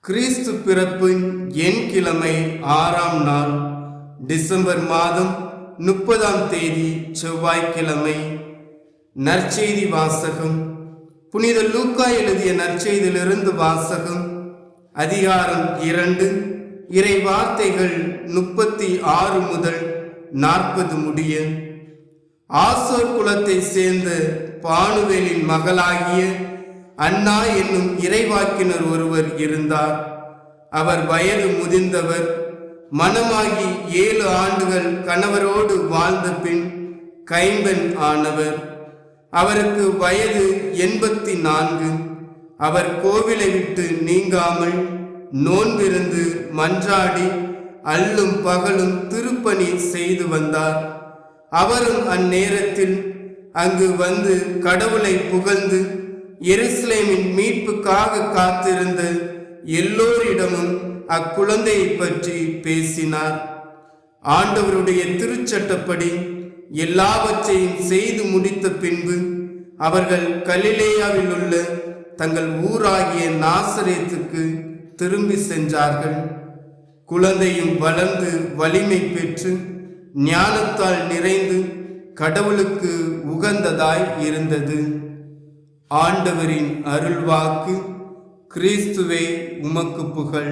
கிறிஸ்து பிறப்பின் எண் கிழமை 6ஆம் நாள், டிசம்பர் மாதம் 30ஆம் தேதி செவ்வாய்க்கிழமை. நற்செய்தி வாசகம். புனித லூக்கா எழுதிய நற்செய்தியிலிருந்து வாசகம். அதிகாரம் 2, இறை வார்த்தைகள் 36 முதல் 40 முடிய. ஆசோர் குலத்தை சேர்ந்த பானுவேலின் மகளாகிய அன்னா என்னும் இறைவாக்கினர் ஒருவர் இருந்தார். அவர் வயது முதிர்ந்தவர். மணமாகி 7 ஆண்டுகள் கணவரோடு வாழ்ந்த பின் கைம்பெண் ஆனவர். அவருக்கு வயது 84. அவர் கோவிலை விட்டு நீங்காமல் நோன்பிருந்து மன்றாடி அல்லும் பகலும் திருப்பணி செய்து வந்தார். அவரும் அந்நேரத்தில் அங்கு வந்து கடவுளை புகழ்ந்து எருசலேமின் மீட்புக்காக காத்திருந்த எல்லோரிடமும் அக்குழந்தையை பற்றி பேசினார். ஆண்டவருடைய திருச்சட்டப்படி எல்லாவற்றையும் செய்து முடித்த பின்பு அவர்கள் கலிலேயாவில் உள்ள தங்கள் ஊராகிய நாசரேத்துக்கு திரும்பி சென்றார்கள். குழந்தையும் வளர்ந்து வலிமை பெற்று ஞானத்தால் நிறைந்து கடவுளுக்கு உகந்ததாய் இருந்தது. ஆண்டவரின் அருள்வாக்கு. கிறிஸ்துவே உமக்கு புகழ்.